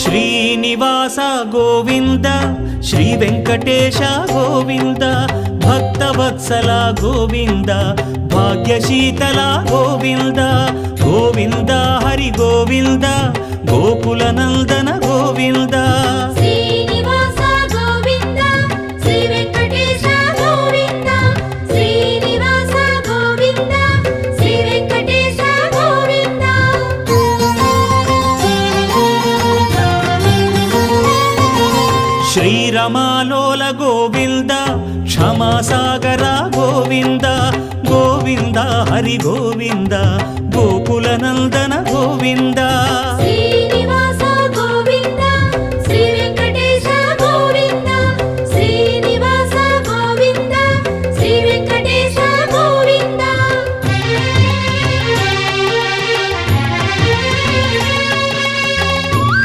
Srinivasa Govinda Shri Venkatesha Govinda Bhaktavatsala Govinda భాగ్యశీతల Govinda Govinda Hari Govinda Gokula Nandana Govinda Srinivasa Govinda Shri Venkatesha Govinda Srinivasa Govinda Shri Venkatesha Govinda శ్రీరమాలోల Govinda క్షమాసాగర Govinda Govinda Hari Govinda Gokula Nandana Govinda Shri